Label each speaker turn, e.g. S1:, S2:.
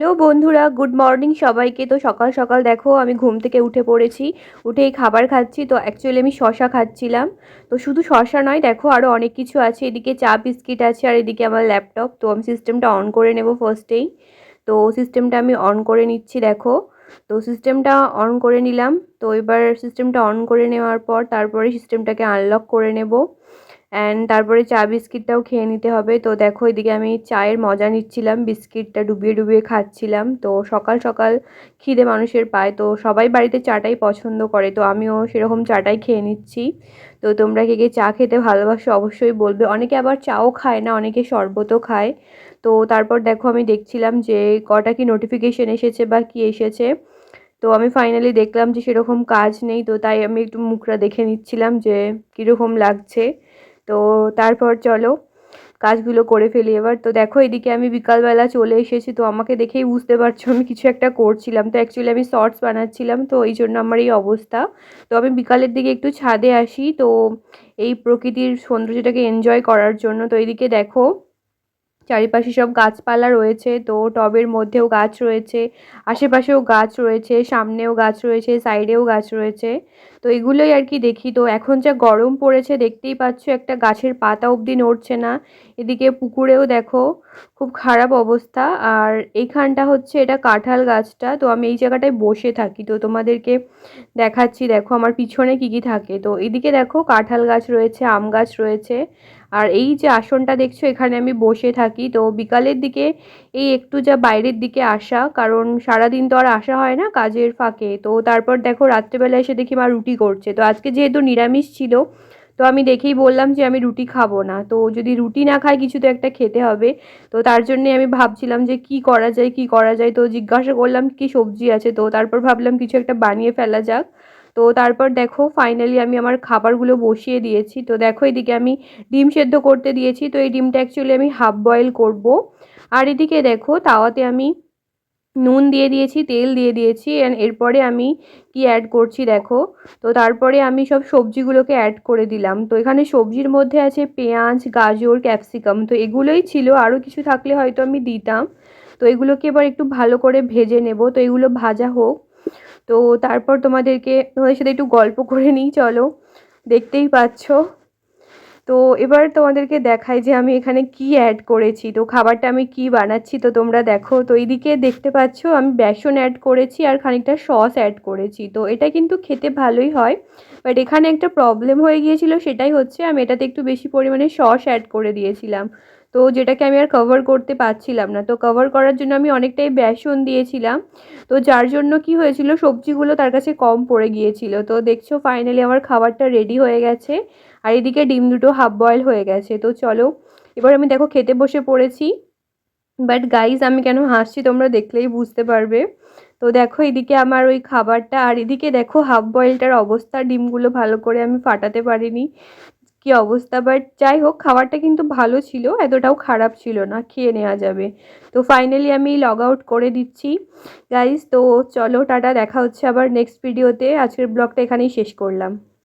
S1: Hello বন্ধুরা, good morning সবাইকে। তো সকাল সকাল দেখো আমি ঘুম থেকে উঠে পড়েছি। উঠেই খাবার খাচ্ছি। তো অ্যাকচুয়ালি আমি শশা খাচ্ছিলাম। তো শুধু শশা নয়, দেখো আরও অনেক কিছু আছে। এদিকে চা বিস্কিট আছে আর এদিকে আমার ল্যাপটপ। তো আমি সিস্টেমটা অন করে নেব ফার্স্টেই। তো সিস্টেমটা আমি অন করে নিচ্ছি দেখো। তো সিস্টেমটা অন করে নিলাম। তো এবার সিস্টেমটা অন করে নেওয়ার পর তারপরে সিস্টেমটাকে আনলক করে নেব। অ্যান্ড তারপরে চা বিস্কিটটাও খেয়ে নিতে হবে। তো দেখো এদিকে আমি চায়ের মজা নিচ্ছিলাম, বিস্কিটটা ডুবিয়ে ডুবিয়ে খাচ্ছিলাম। তো সকাল সকাল খিদে মানুষের পায়, তো সবাই বাড়িতে চাটাই পছন্দ করে, তো আমিও সেরকম চাটাই খেয়ে নিচ্ছি। তো তোমরা কে কে চা খেতে ভালোবাসো অবশ্যই বলবে। অনেকে আবার চাও খায় না, অনেকে শরবতও খায়। তো তারপর দেখো আমি দেখছিলাম যে কটা কি নোটিফিকেশন এসেছে বা কি এসেছে। তো আমি ফাইনালি দেখলাম যে সেরকম কাজ নেই, তো তাই আমি একটু মুখটা দেখে নিচ্ছিলাম যে কীরকম লাগছে। তো তারপর চলো কাজগুলো করে ফেলি এবার। তো দেখো এদিকে আমি বিকালবেলা চলে এসেছি। তো আমাকে দেখেই বুঝতে পারছো আমি কিছু একটা করছিলাম। তো অ্যাকচুয়ালি আমি শর্টস বানাচ্ছিলাম, তো এই জন্য আমার এই অবস্থা। তো আমি বিকালের দিকে একটু ছাদে আসি, তো এই প্রকৃতির সৌন্দর্যটাকে এনজয় করার জন্য। তো এইদিকে দেখো চারিপাশে সব গাছপালা রয়েছে, তো টবের মধ্যেও গাছ রয়েছে, আশেপাশেও গাছ রয়েছে, সামনেও গাছ রয়েছে, সাইডেও গাছ রয়েছে। তো এগুলোই আর কি দেখি। তো এখন যা গরম পড়েছে দেখতেই পাচ্ছ, একটা গাছের পাতা অবধি নড়ছে না। এদিকে পুকুরেও দেখো খুব খারাপ অবস্থা। আর এইখানটা হচ্ছে এটা কাঁঠাল গাছটা। তো আমি এই জায়গাটায় বসে থাকি, তো তোমাদেরকে দেখাচ্ছি দেখো আমার পিছনে কি কি থাকে। তো এদিকে দেখো কাঁঠাল গাছ রয়েছে, আম গাছ রয়েছে। আর এই যে আসনটা দেখছো এখানে আমি বসে থাকি। তো বিকালের দিকে এই একটু যা বাইরের দিকে আসা, কারণ সারাদিন তো আর আসা হয় না কাজের ফাঁকে। তো তারপর দেখো রাত্রেবেলা এসে দেখি মা রুটি করছে। তো আজকে যেহেতু নিরামিষ ছিল, তো আমি দেখেই বললাম যে আমি রুটি খাবো না। তো যদি রুটি না খাই কিছু তো একটা খেতে হবে। তো তার জন্যে আমি ভাবছিলাম যে কি করা যায় কি করা যায়। তো জিজ্ঞাসা করলাম কি সবজি আছে। তো তারপর ভাবলাম কিছু একটা বানিয়ে ফেলা যাক। তো তারপর দেখো ফাইনালি আমি আমার খাবারগুলো বসিয়ে দিয়েছি। তো দেখো এদিকে আমি ডিম সেদ্ধ করতে দিয়েছি। তো এই ডিমটা অ্যাকচুয়ালি আমি হাফ বয়েল করব। আর এদিকে দেখো তাওয়াতে আমি নুন দিয়ে দিয়েছি, তেল দিয়ে দিয়েছি। অ্যান্ড এরপরে আমি কি অ্যাড করছি দেখো। তো তারপরে আমি সব সবজিগুলোকে অ্যাড করে দিলাম। তো এখানে সবজির মধ্যে আছে পেঁয়াজ, গাজর, ক্যাপসিকাম। তো এগুলোই ছিল, আরও কিছু থাকলে হয়তো আমি দিতাম। তো এগুলোকে এবার একটু ভালো করে ভেজে নেব। তো এগুলো ভাজা হোক। তো তারপর তোমাদের সাথে একটু গল্প করে নিই চলো, দেখতেই পাচ্ছ। তো এবার তোমাদেরকে দেখাই যে আমি এখানে কি অ্যাড করেছি। তো খাবারটা আমি কি বানাচ্ছি তো তোমরা দেখো। তো এইদিকে দেখতে পাচ্ছ আমি বেসন অ্যাড করেছি আর খানিকটা সস অ্যাড করেছি। তো এটা কিন্তু খেতে ভালোই হয়, বাট এখানে একটা প্রবলেম হয়ে গিয়েছিল, সেটাই হচ্ছে আমি এটাতে একটু বেশি পরিমাণে সস অ্যাড করে দিয়েছিলাম। তো যেটাকে আমি আর কভার করতে পারছিলাম না। তো কভার করার জন্য আমি অনেকটাই বেসন দিয়েছিলাম। তো যার জন্য কি হয়েছিল, সবজিগুলো তার কাছে কম পড়ে গিয়েছিল। তো দেখছো ফাইনালি আমার খাবারটা রেডি হয়ে গেছে। আর এদিকে ডিম দুটো হাফ বয়েল হয়ে গেছে। তো চলো এবার আমি দেখো খেতে বসে পড়েছি। বাট গাইজ আমি কেন হাসছি তোমরা দেখলেই বুঝতে পারবে। তো দেখো এদিকে আমার ওই খাবারটা, আর এদিকে দেখো হাফ বয়েলটার অবস্থা, ডিমগুলো ভালো করে আমি ফাটাতে পারিনি, কি অবস্থা। বাট যাই হোক খাবারটা কিন্তু ভালো ছিল, এতটাও খারাপ ছিল না, খেয়ে নেওয়া যাবে। তো ফাইনালি আমি লগ আউট করে দিচ্ছি গাইজ। তো চলো টাটা, দেখা হচ্ছে আবার নেক্সট ভিডিওতে। আজকের ব্লগটা এখানেই শেষ করলাম।